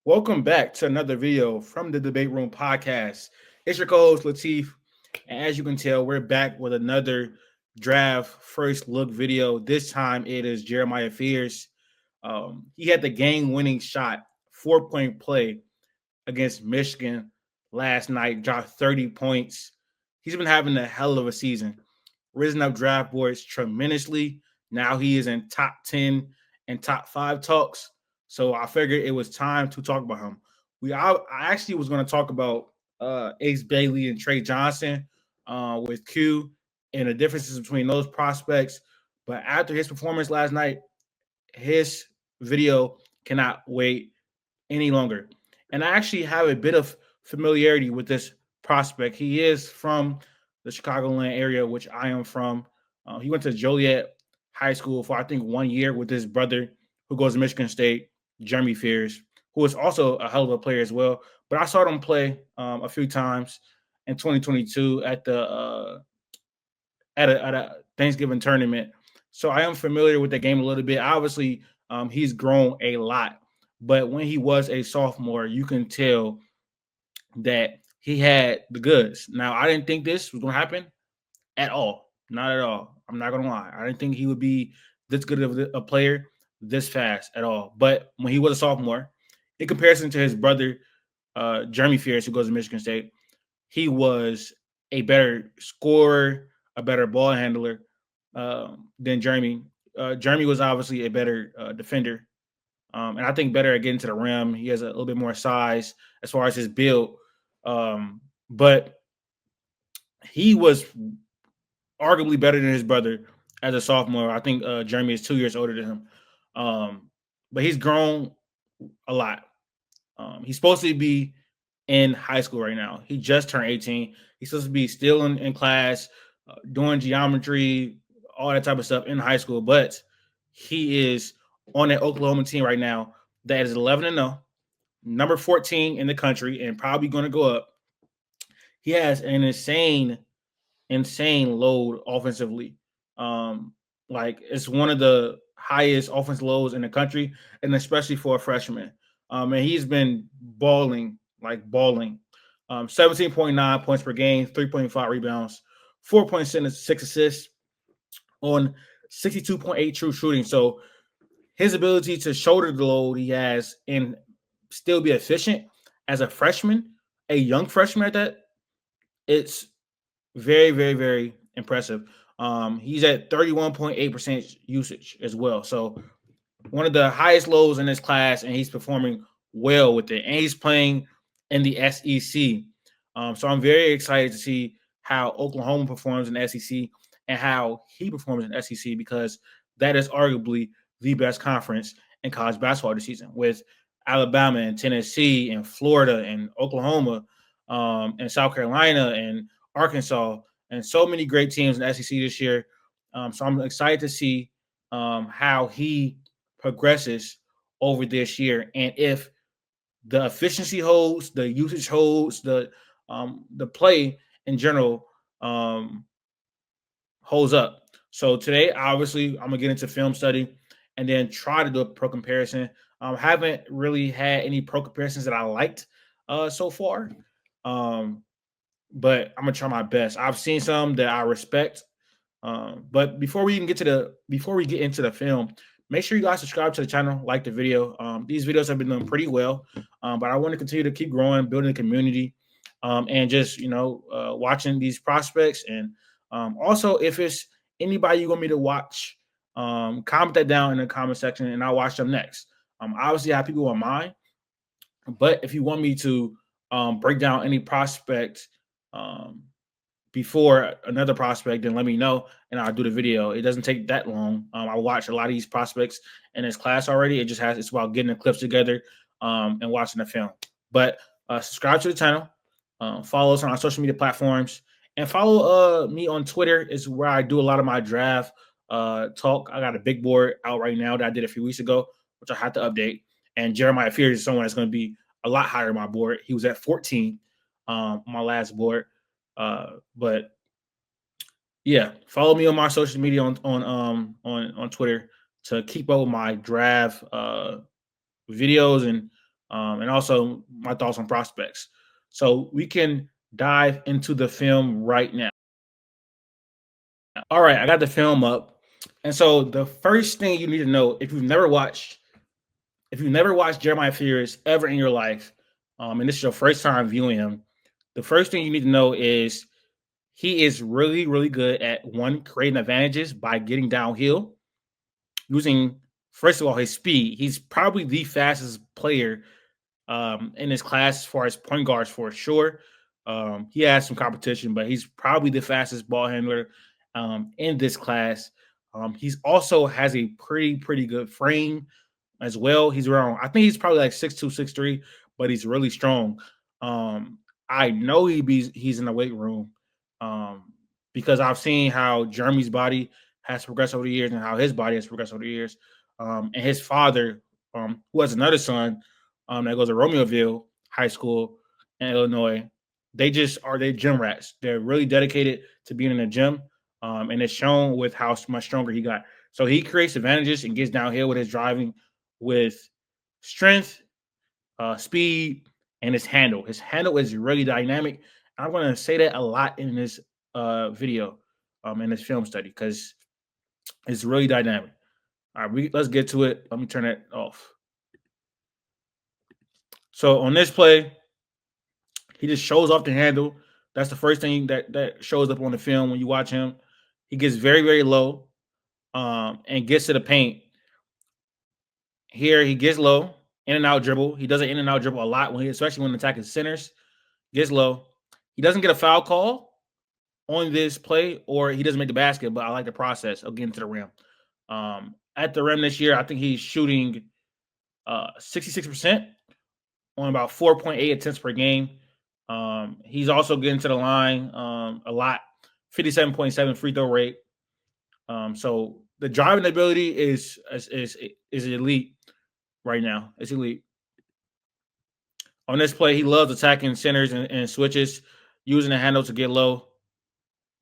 Welcome back to another video from the Debate Room podcast. It's your co-host Latif, and as you can tell, we're back with another draft first look video. This time it is Jeremiah Fears. He had the game-winning shot, 4-point play against Michigan last night, dropped 30 points. He's been having a hell of a season, risen up draft boards tremendously. Now he is in top 10 and top 5 talks. So I figured it was time to talk about him. I actually was going to talk about Ace Bailey and Trae Johnson with Q and the differences between those prospects. But after his performance last night, his video cannot wait any longer. And I actually have a bit of familiarity with this prospect. He is from the Chicagoland area, which I am from. He went to Joliet High School for, I think, 1 year with his brother who goes to Michigan State, Jeremy Fears, who is also a hell of a player as well. But I saw him play a few times in 2022 at a Thanksgiving tournament. So I am familiar with the game a little bit. Obviously, he's grown a lot. But when he was a sophomore, you can tell that he had the goods. Now, I didn't think this was going to happen at all. Not at all. I'm not going to lie. I didn't think he would be this good of a player this fast at all. But when he was a sophomore, in comparison to his brother, Jeremy Fears, who goes to Michigan State, he was a better scorer, a better ball handler than Jeremy. Jeremy was obviously a better defender, and I think better at getting to the rim. He has a little bit more size as far as his build, but he was arguably better than his brother as a sophomore. I think Jeremy is 2 years older than him, but he's grown a lot. He's supposed to be in high school right now. He just turned 18. He's supposed to be still in class, doing geometry, all that type of stuff in high school. But he is on that Oklahoma team right now that is 11-0, number 14 in the country, and probably going to go up. He has an insane load offensively. Like it's one of the highest offensive loads in the country, and especially for a freshman. And he's been balling. 17.9 points per game, 3.5 rebounds, 4.6 assists on 62.8 true shooting. So his ability to shoulder the load he has and still be efficient as a freshman, a young freshman at that, it's very, very, very impressive. He's at 31.8% usage as well. So one of the highest lows in this class, and he's performing well with it. And he's playing in the SEC. So I'm very excited to see how Oklahoma performs in the SEC and how he performs in the SEC, because that is arguably the best conference in college basketball this season, with Alabama and Tennessee and Florida and Oklahoma and South Carolina and Arkansas and so many great teams in the SEC this year. So I'm excited to see how he progresses over this year, and if the efficiency holds, the usage holds, the play in general holds up. So today, obviously, I'm gonna get into film study and then try to do a pro comparison. Haven't really had any pro comparisons that I liked so far, but I'm gonna try my best. I've seen some that I respect, but before we get into the film, make sure you guys subscribe to the channel, like the video. These videos have been doing pretty well, but I want to continue to keep growing, building a community, and just watching these prospects. And also, if it's anybody you want me to watch, comment that down in the comment section, and I'll watch them next. Obviously, I have people in mind, but if you want me to break down any prospect before another prospect, then let me know and I'll do the video. It doesn't take that long. I watch a lot of these prospects in this class already. It's about getting the clips together and watching the film. But subscribe to the channel, follow us on our social media platforms, and follow me on Twitter is where I do a lot of my draft talk. I got a big board out right now that I did a few weeks ago, which I have to update. And Jeremiah Fears is someone that's going to be a lot higher on my board. He was at 14 on my last board. But yeah, follow me on my social media on Twitter to keep up with my draft videos and and also my thoughts on prospects. So we can dive into the film right now. All right, I got the film up. And so the first thing you need to know, if you've never watched Jeremiah Fears ever in your life, and this is your first time viewing him, the first thing you need to know is he is really, really good at one, creating advantages by getting downhill, using first of all his speed. He's probably the fastest player in his class as far as point guards for sure. He has some competition, but he's probably the fastest ball handler in this class. He's also has a pretty good frame as well. He's around, I think he's probably like 6'2", 6'3", but he's really strong. I know he's in the weight room because I've seen how Jeremy's body has progressed over the years and how his body has progressed over the years. And his father, who has another son that goes to Romeoville High School in Illinois, they gym rats. They're really dedicated to being in the gym, and it's shown with how much stronger he got. So he creates advantages and gets downhill with his driving, with strength, speed, and his handle. His handle is really dynamic. I'm going to say that a lot in this video, in this film study, because it's really dynamic. All right, let's get to it. Let me turn it off. So on this play, he just shows off the handle. That's the first thing that shows up on the film when you watch him. He gets very low, and gets to the paint. Here he gets low, in and out dribble. He does an in and out dribble a lot especially when attacking centers. Gets low. He doesn't get a foul call on this play, or he doesn't make the basket. But I like the process of getting to the rim. At the rim this year, I think he's shooting 66% on about 4.8 attempts per game. He's also getting to the line a lot, 57.7 free throw rate. So the driving ability is elite right now. It's elite. On this play, he loves attacking centers and switches, using the handle to get low.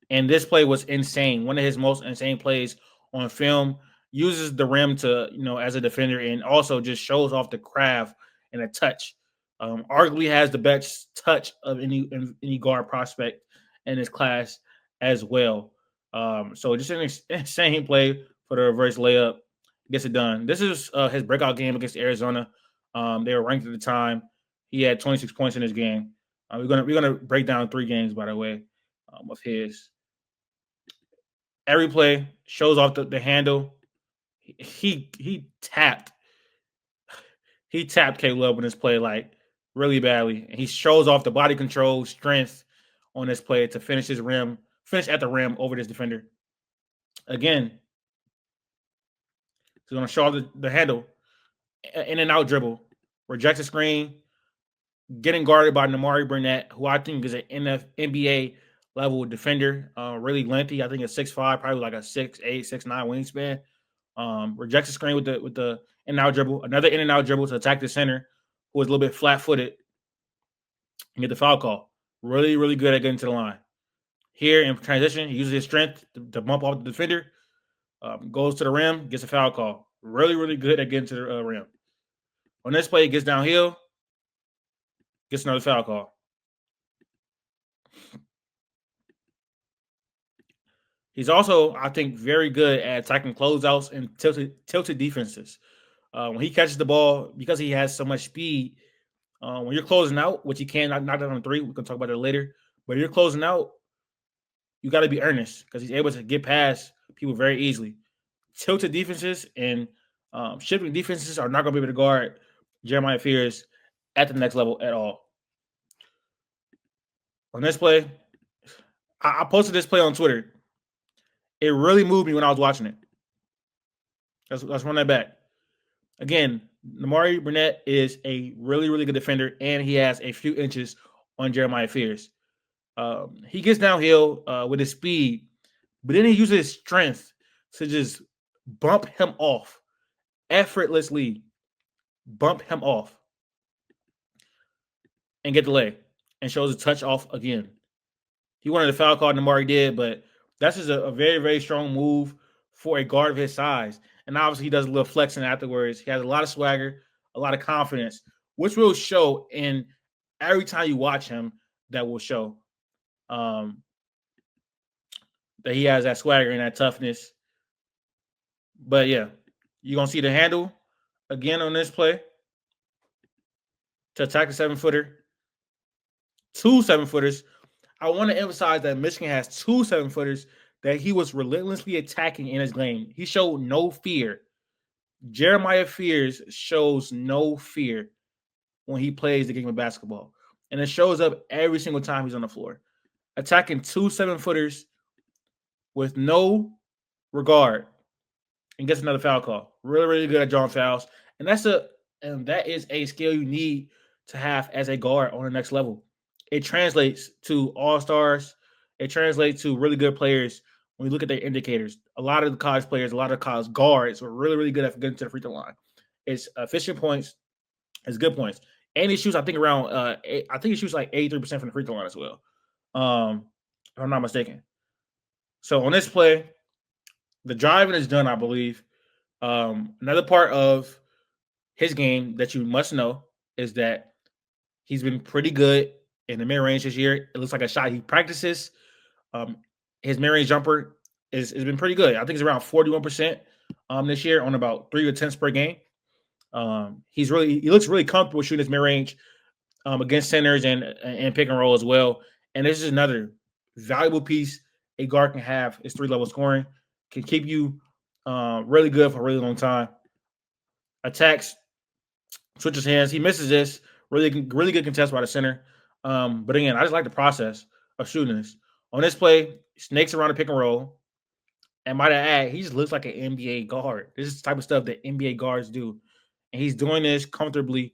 And this play was insane. One of his most insane plays on film. Uses the rim to, as a defender, and also just shows off the craft and a touch. Arguably has the best touch of any guard prospect in this class as well. So just an insane play for the reverse layup. Gets it done. This is his breakout game against Arizona. They were ranked at the time. He had 26 points in this game. We're gonna break down 3 games, by the way, of his. Every play shows off the handle. He tapped Caleb in this play like really badly. And he shows off the body control, strength on this play to finish at the rim over this defender. Again, he's gonna show off the handle, in and out dribble, rejects the screen, getting guarded by Namari Burnett, who I think is an NBA level defender, really lengthy. I think it's 6'5", probably like a 6'8", 6'9" wingspan. Rejects the screen with the in and out dribble, another in and out dribble to attack the center, who is a little bit flat footed, and get the foul call. Really, really good at getting to the line. Here in transition, he uses his strength to bump off the defender, goes to the rim, gets a foul call. Really, really good at getting to the rim. On this play, he gets downhill, gets another foul call. He's also, I think, very good at attacking closeouts and tilted defenses. When he catches the ball, because he has so much speed, when you're closing out, which he can knock down on 3, we can talk about it later. But you're closing out, you got to be earnest because he's able to get past people very easily. Tilted defenses and shifting defenses are not going to be able to guard Jeremiah Fears at the next level at all. On this play, I posted this play on Twitter. It really moved me when I was watching it. Let's run that back. Again, Namari Burnett is a really, really good defender, and he has a few inches on Jeremiah Fears. He gets downhill with his speed, but then he uses his strength to just bump him off, effortlessly bump him off, and get the lay, and shows a touch off again. He wanted a foul call, Namari did, but that's just a very, very strong move for a guard of his size. And obviously, he does a little flexing afterwards. He has a lot of swagger, a lot of confidence which will show in every time you watch him. That will show um, that he has that swagger and that toughness. But yeah, you're gonna see the handle again on this play to attack the 7 footer. 2 7 footers. I want to emphasize that Michigan has 2 7 footers that he was relentlessly attacking in his game. He showed no fear. Jeremiah Fears shows no fear when he plays the game of basketball. And it shows up every single time he's on the floor. Attacking 2 7 footers with no regard and gets another foul call. Really, really good at drawing fouls. And that is a skill you need to have as a guard on the next level. It translates to all-stars. It translates to really good players when you look at their indicators. A lot of the college players, a lot of college guards were really, really good at getting to the free throw line. It's efficient points, it's good points. And he shoots, I think, around I think he shoots like 83% from the free throw line as well. If I'm not mistaken. So on this play, the driving is done, I believe. Another part of his game that you must know is that he's been pretty good in the mid range this year. It looks like a shot he practices. Um, his mid range jumper is has been pretty good. I think it's around 41% this year on about 3 attempts per game. He looks really comfortable shooting his mid range against centers and pick and roll as well. And this is another valuable piece a guard can have is 3 level scoring, can keep you really good for a really long time. Attacks, switches hands. He misses this. Really good contest by the center. But again, I just like the process of shooting this. On this play, snakes around the pick and roll. And might I add, he just looks like an NBA guard. This is the type of stuff that NBA guards do. And he's doing this comfortably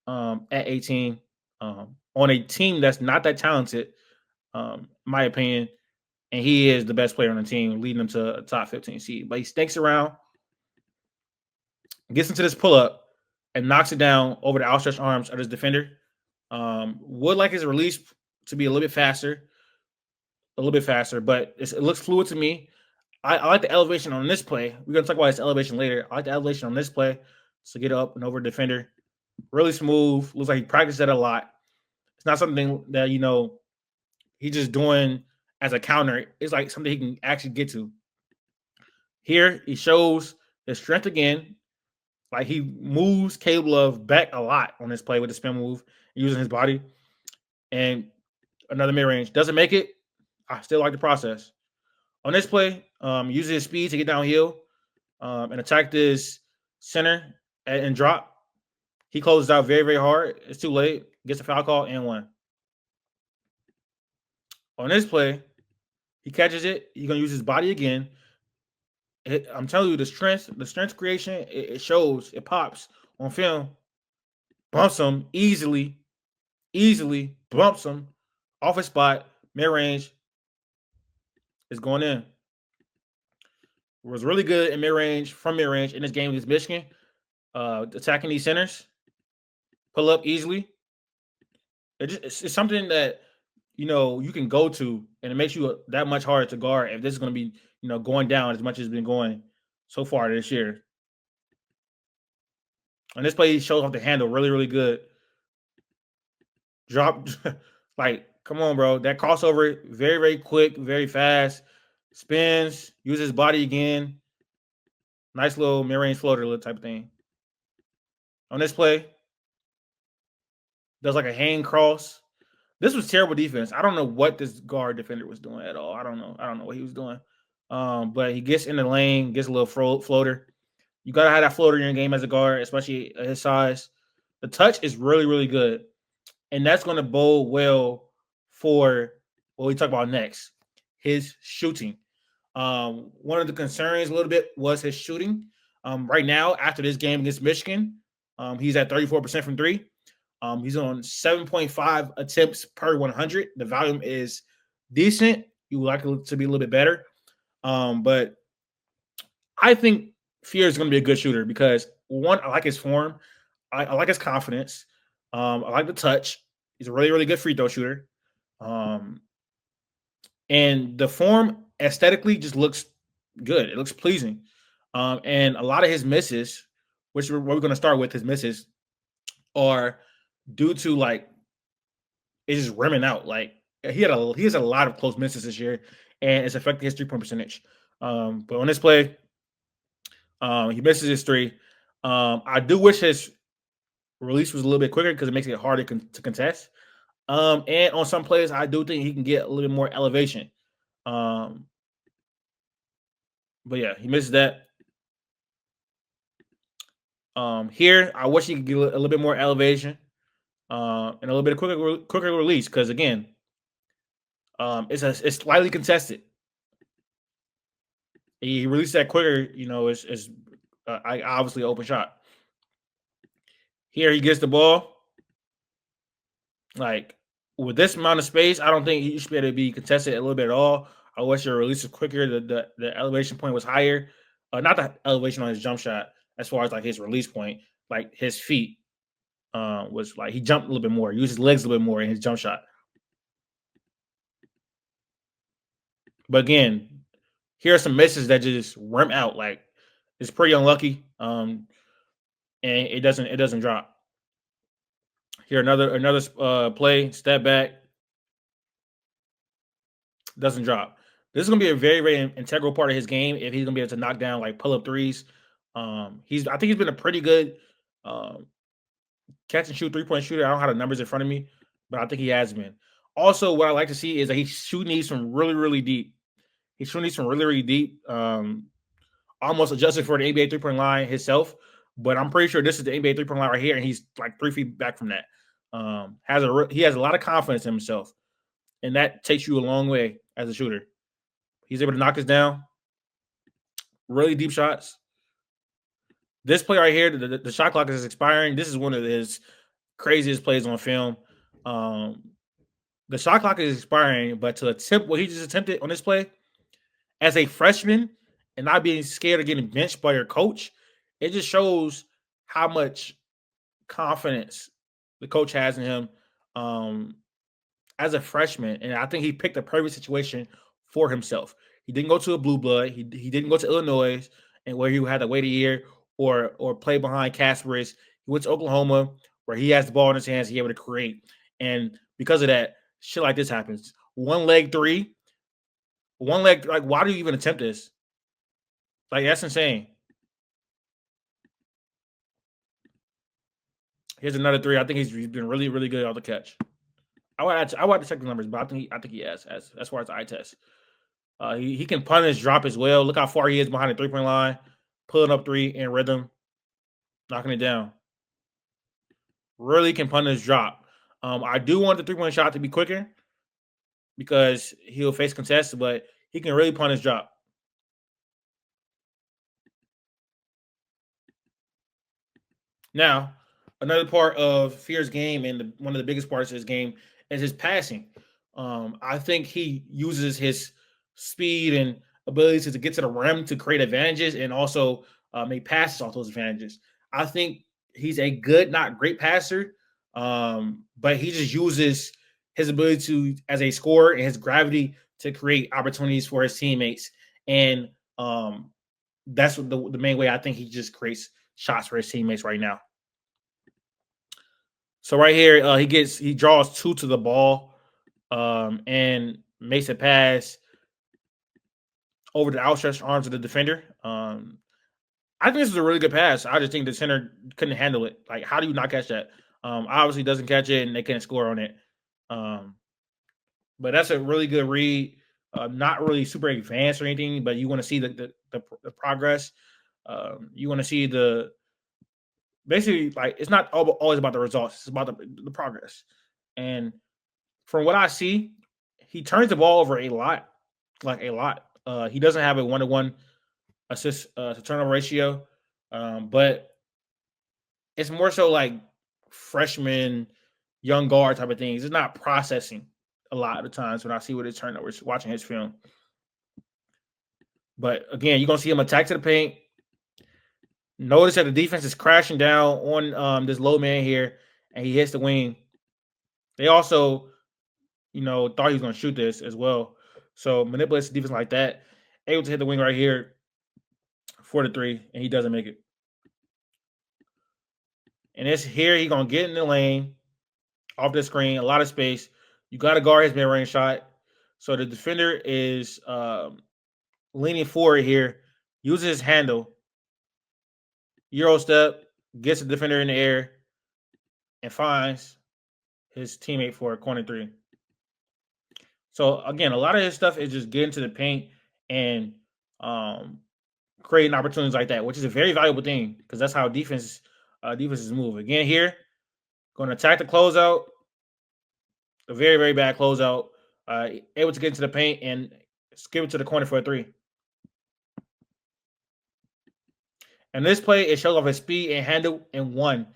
at 18 on a team that's not that talented, in my opinion. And he is the best player on the team, leading them to a top 15 seed. But he snakes around, gets into this pull up, and knocks it down over the outstretched arms of his defender. Would like his release to be a little bit faster, but it looks fluid to me. I like the elevation on this play. We're going to talk about his elevation later. I like the elevation on this play to get up and over defender. Really smooth. Looks like he practiced that a lot. It's not something that, he's just doing as a counter. It's like something he can actually get to. Here, he shows his strength again. Like he moves Caleb Love back a lot on this play with the spin move, using his body. And another mid-range. Doesn't make it. I still like the process. On this play, uses his speed to get downhill and attack this center and drop. He closes out very, very hard. It's too late. Gets a foul call and one. On this play, he catches it. He's going to use his body again. I'm telling you, the strength creation, it shows. It pops on film. Bumps him easily, bumps him off his spot, mid-range. Is going in. Was really good in mid-range, from mid-range in this game against Michigan. Attacking these centers. Pull up easily. It's something that, you can go to, and it makes you that much harder to guard if this is going to be, going down as much as it's been going so far this year. And this play shows off the handle really, really good. Drop, like, come on, bro. That crossover, very, very quick, very fast. Spins, uses his body again. Nice little mid-range floater little type of thing. On this play, does like a hang cross. This was terrible defense. I don't know what this guard defender was doing at all. I don't know what he was doing. But he gets in the lane, gets a little floater. You got to have that floater in your game as a guard, especially at his size. The touch is really, really good. And that's going to bode well for what we talk about next, his shooting. One of the concerns a little bit was his shooting. Right now, after this game against Michigan, he's at 34% from three. He's on 7.5 attempts per 100. The volume is decent. You would like it to be a little bit better. But I think Fear is going to be a good shooter because, one, I like his form. I like his confidence. I like the touch. He's a really, really good free throw shooter. And the form aesthetically just looks good. It looks pleasing. And a lot of his misses, which we're going to start with his misses, are due to like it's just rimming out. Like he has a lot of close misses this year, and it's affecting his 3 point percentage. But on this play, he misses his three. I do wish his release was a little bit quicker because it makes it harder to contest. And on some plays, I do think he can get a little bit more elevation. Um, but yeah, he misses that. Here, I wish he could get a little bit more elevation and a little bit of quicker release because again, it's slightly contested. He released that quicker, you know, it's obviously open shot. Here he gets the ball. Like with this amount of space, I don't think he should be able to be contested a little bit at all. I wish your release was quicker. The elevation point was higher. Not the elevation on his jump shot, as far as like his release point, like his feet was like he jumped a little bit more, used his legs a little bit more in his jump shot. But again, here are some misses that just rim out. Like it's pretty unlucky. And it doesn't drop. Here another play, step back, doesn't drop. This is gonna be a very very integral part of his game if he's gonna be able to knock down like pull up threes. I think he's been a pretty good um, catch and shoot 3 point shooter. I don't have the numbers in front of me, but I think he has been. Also, what I like to see is that he's shooting these from really really deep. He's shooting these from really really deep. Almost adjusted for the NBA 3 point line himself, but I'm pretty sure this is the NBA 3 point line right here, and he's like 3 feet back from that. He has a lot of confidence in himself, and that takes you a long way as a shooter. He's able to knock us down, really deep shots. This play right here, the shot clock is expiring. This is one of his craziest plays on film. Um, the shot clock is expiring, but to attempt what he just attempted on this play as a freshman and not being scared of getting benched by your coach, it just shows how much confidence the coach has in him as a freshman. And I think he picked a perfect situation for himself. He didn't go to a blue blood. He didn't go to Illinois and where he had to wait a year or play behind Casparis. He went to Oklahoma where he has the ball in his hands. He's able to create. And because of that, shit like this happens. One leg three, one leg. Like, why do you even attempt this? Like, that's insane. Here's another three. I think he's been really, really good on the catch. I would have to check the numbers, but I think he has as far as the eye test. He can punish drop as well. Look how far he is behind the 3 point line, pulling up three in rhythm, knocking it down. Really can punish drop. I do want the 3 point shot to be quicker because he'll face contest, but he can really punish drop. Now, another part of Fear's game and one of the biggest parts of his game is his passing. I think he uses his speed and ability to get to the rim to create advantages and also make passes off those advantages. I think he's a good, not great passer, but he just uses his ability to, as a scorer and his gravity to create opportunities for his teammates. And that's what the main way I think he just creates shots for his teammates right now. So right here, he draws two to the ball, and makes a pass over the outstretched arms of the defender. I think this is a really good pass. I just think the center couldn't handle it. Like, how do you not catch that? Obviously doesn't catch it, and they can't score on it. But that's a really good read. Not really super advanced or anything, but you want to see the progress. You want to see basically, like, it's not always about the results. It's about the progress. And from what I see, he turns the ball over a lot, like a lot. He doesn't have a 1-to-1 assist to turnover ratio, but it's more so like freshman, young guard type of things. It's not processing a lot of the times when I see what his turnovers watching his film. But again, you're gonna see him attack to the paint. Notice that the defense is crashing down on this low man here, and he hits the wing. They also, thought he was going to shoot this as well. So manipulates the defense like that. Able to hit the wing right here for the three, and he doesn't make it. And it's here he gonna get in the lane off the screen, a lot of space. You got to guard his mid range shot. So the defender is leaning forward here, uses his handle, Euro step, gets the defender in the air, and finds his teammate for a corner three. So again, a lot of his stuff is just getting to the paint and um, creating opportunities like that, which is a very valuable thing because that's how defenses move. Again, here, going to attack the closeout, a very very bad closeout, able to get into the paint and skip it to the corner for a three. And this play, it shows off his speed and handle in one.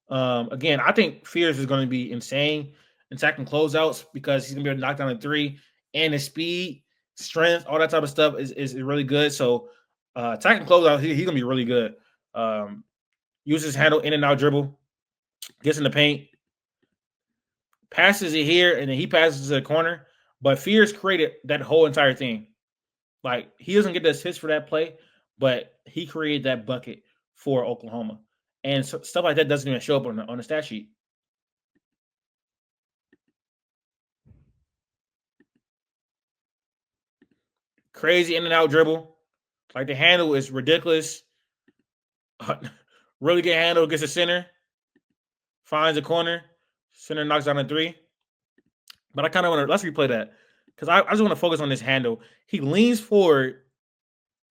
Again, I think Fears is going to be insane attacking closeouts because he's going to be able to knock down a three, and his speed, strength, all that type of stuff is really good. So attacking closeouts, he's going to be really good. Uses his handle in and out dribble, gets in the paint, passes it here, and then he passes to the corner. But Fears created that whole entire thing. Like, he doesn't get the assists for that play, but he created that bucket for Oklahoma. And so, stuff like that doesn't even show up on the stat sheet. Crazy in and out dribble. Like, the handle is ridiculous. Really good handle, gets the center, finds the corner, center knocks down a three. But I kind of want to, let's replay that. Because I just want to focus on this handle. He leans forward,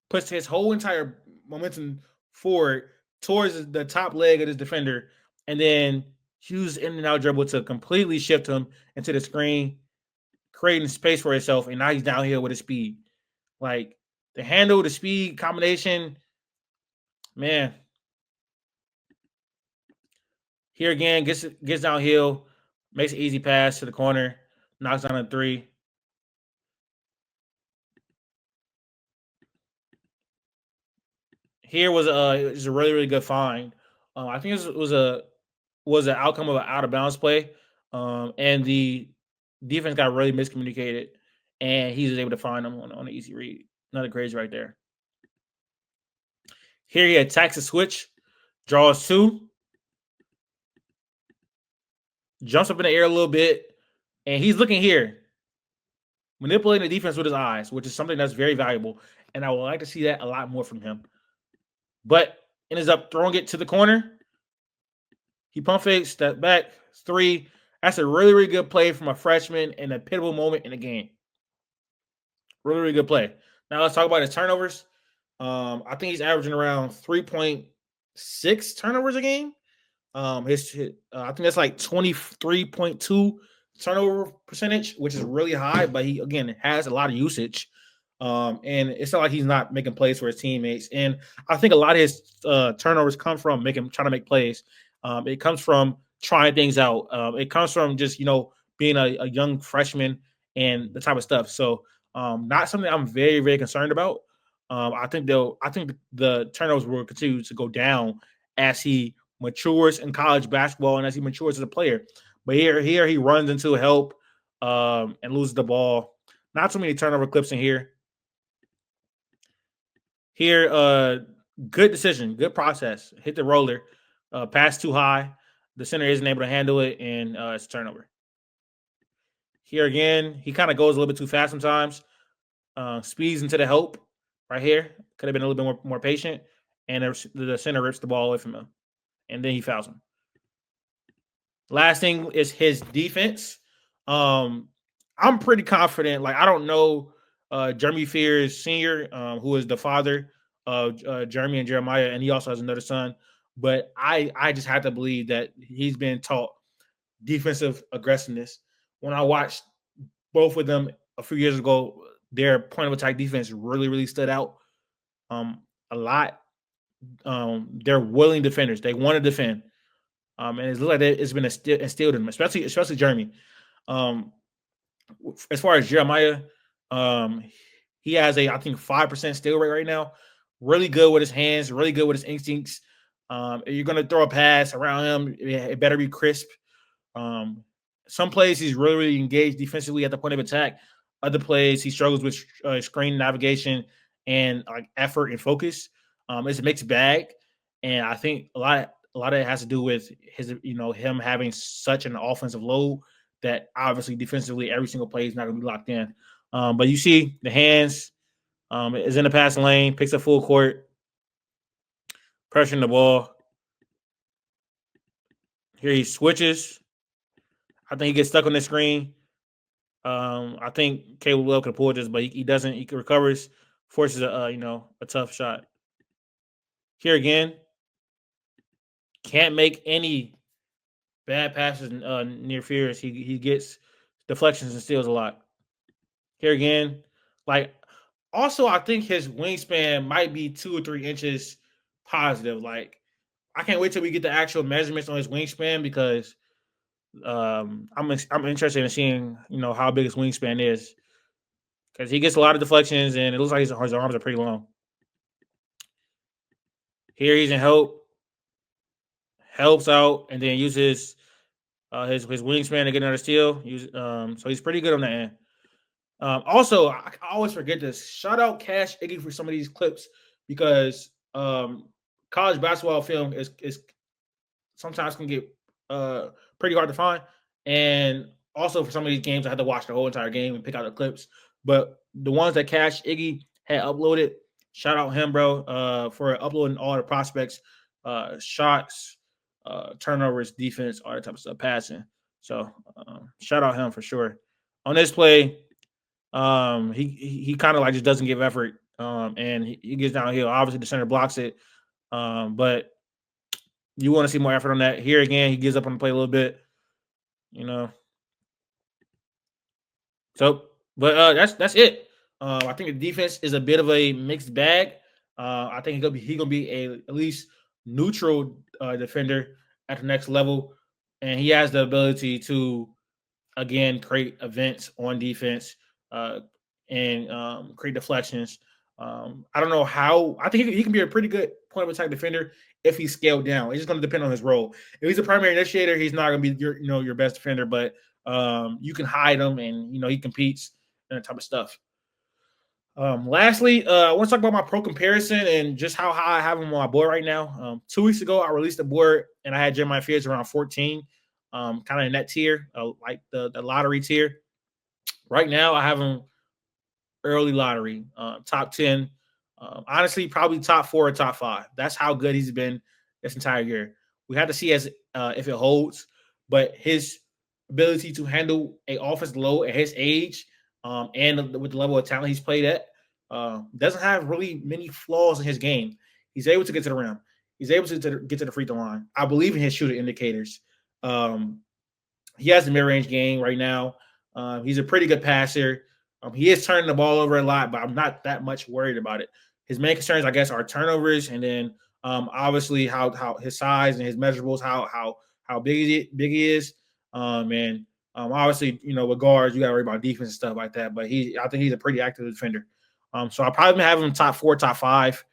puts his whole entire momentum forward towards the top leg of this defender, and then uses in and out dribble to completely shift him into the screen, creating space for himself, and now he's downhill with his speed. Like, the handle, the speed combination, man. Here again, gets downhill, makes an easy pass to the corner, knocks down a three. Here was a really really good find. I think this was an outcome of an out of bounds play, and the defense got really miscommunicated, and he was able to find them on an easy read. Another crazy right there. Here he attacks a switch, draws two, jumps up in the air a little bit, and he's looking here, manipulating the defense with his eyes, which is something that's very valuable, and I would like to see that a lot more from him. But ends up throwing it to the corner. He pump fakes, step back, three. That's a really, really good play from a freshman in a pivotal moment in the game. Really, really good play. Now let's talk about his turnovers. I think he's averaging around 3.6 turnovers a game. I think that's like 23.2 turnover percentage, which is really high, but he again has a lot of usage. And it's not like he's not making plays for his teammates. And I think a lot of his turnovers come from trying to make plays. It comes from trying things out. It comes from just being a young freshman and the type of stuff. So not something I'm very very concerned about. I think the turnovers will continue to go down as he matures in college basketball and as he matures as a player. But here he runs into help and loses the ball. Not too many turnover clips in here. Here, good decision, good process. Hit the roller, pass too high. The center isn't able to handle it, and it's a turnover. Here again, he kind of goes a little bit too fast sometimes. Speeds into the help right here. Could have been a little bit more patient, and the center rips the ball away from him, and then he fouls him. Last thing is his defense. I'm pretty confident. Like, I don't know Jeremy Fears Sr., who is the father of Jeremy and Jeremiah, and he also has another son. But I just have to believe that he's been taught defensive aggressiveness. When I watched both of them a few years ago, their point of attack defense really, really stood out a lot. They're willing defenders. They want to defend. And it's like it's been instilled in them, especially Jeremy. As far as Jeremiah, he has I think 5% steal rate right now. Really good with his hands, really good with his instincts. If you're gonna throw a pass around him, it better be crisp. Some plays he's really, really engaged defensively at the point of attack. Other plays he struggles with screen navigation and like effort and focus. It's a mixed bag, and I think a lot a lot of it has to do with his, him having such an offensive load that obviously defensively every single play is not going to be locked in. But you see the hands is in the passing lane, picks up full court, pressuring the ball. Here he switches. I think he gets stuck on the screen. I think Caleb Love can pull this, but he doesn't. He recovers, forces a tough shot. Here again, can't make any bad passes near Fears. He gets deflections and steals a lot. Here again, like also I think his wingspan might be 2 or 3 inches positive. Like I can't wait till we get the actual measurements on his wingspan because I'm interested in seeing how big his wingspan is because he gets a lot of deflections and it looks like his arms are pretty long. Here he's in helps out, and then uses his wingspan to get another steal. So he's pretty good on that end. Also, I always forget this. Shout out Cash Iggy for some of these clips because college basketball film is sometimes can get pretty hard to find, and also for some of these games, I had to watch the whole entire game and pick out the clips. But the ones that Cash Iggy had uploaded, shout out him, bro, for uploading all the prospects, shots, turnovers, defense, all that type of stuff, passing. So shout out him for sure. On this play, he kind of like just doesn't give effort, and he gets downhill. Obviously, the center blocks it, but you want to see more effort on that. Here again, he gives up on the play a little bit, you know. So, but that's it. I think the defense is a bit of a mixed bag. I think he gonna be a at least neutral defender at the next level, and he has the ability to again create events on defense and create deflections. I don't know how. I think he can be a pretty good point of attack defender if he's scaled down. It's just going to depend on his role. If he's a primary initiator, he's not going to be your best defender, but you can hide him and he competes and that type of stuff. Lastly, I want to talk about my pro comparison and just how high I have him on my board right now. 2 weeks ago, I released a board and I had Jeremiah Fears around 14, kind of in that tier, like the lottery tier. Right now, I have him early lottery, top 10. Honestly, probably top 4 or top 5. That's how good he's been this entire year. We have to see as if it holds, but his ability to handle a offense load at his age and with the level of talent he's played at doesn't have really many flaws in his game. He's able to get to the rim. He's able to get to the free throw line. I believe in his shooting indicators. He has the mid-range game right now. He's a pretty good passer. He is turning the ball over a lot, but I'm not that much worried about it. His main concerns, I guess, are turnovers, and then obviously how his size and his measurables, how big he is, and obviously with guards you got to worry about defense and stuff like that. But I think he's a pretty active defender. So I probably have him top 4, top 5,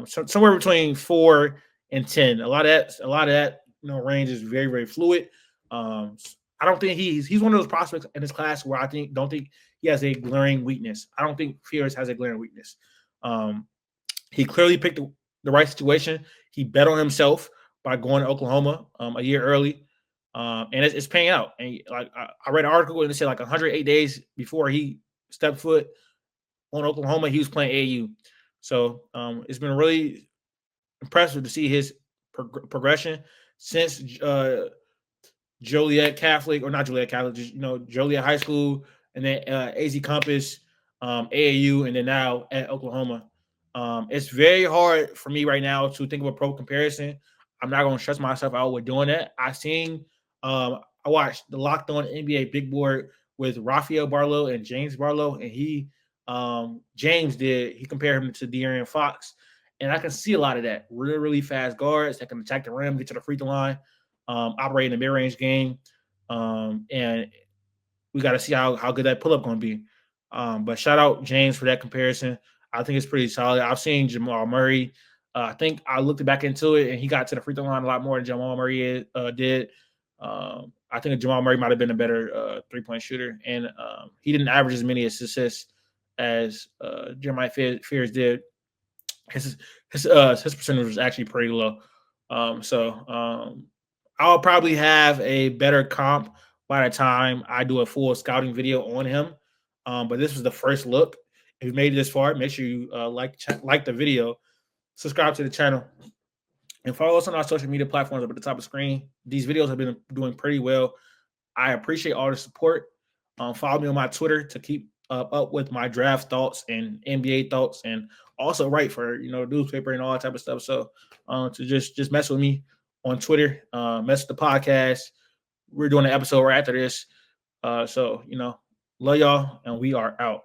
somewhere between 4 and 10. A lot of that range is very very fluid. I don't think he's one of those prospects in this class where I don't think he has a glaring weakness. I don't think Fears has a glaring weakness. He clearly picked the right situation. He bet on himself by going to Oklahoma a year early, and it's paying out. And like I read an article and it said like 108 days before he stepped foot on Oklahoma, he was playing AAU. So it's been really impressive to see his progression since Joliet Catholic, or not Joliet Catholic, just Joliet High School, and then AZ Compass, AAU, and then now at Oklahoma. It's very hard for me right now to think of a pro comparison. I'm not going to stress myself out with doing that. I watched the Locked On NBA Big Board with Rafael Barlow and James Barlow, and he compared him to De'Aaron Fox, and I can see a lot of that. Really, really fast guards that can attack the rim, get to the free throw line. Operating a mid-range game, and we got to see how good that pull-up going to be. But shout out James for that comparison. I think it's pretty solid. I've seen Jamal Murray. I think I looked back into it, and he got to the free throw line a lot more than Jamal Murray did. I think Jamal Murray might have been a better three-point shooter, and he didn't average as many assists as Jeremiah Fears did. His percentage was actually pretty low. I'll probably have a better comp by the time I do a full scouting video on him. But this was the first look. If you made it this far, make sure you like the video, subscribe to the channel, and follow us on our social media platforms up at the top of the screen. These videos have been doing pretty well. I appreciate all the support. Follow me on my Twitter to keep up with my draft thoughts and NBA thoughts, and also write for newspaper and all that type of stuff. So to just mess with me on Twitter, mess with the podcast. We're doing an episode right after this. Love y'all, and we are out.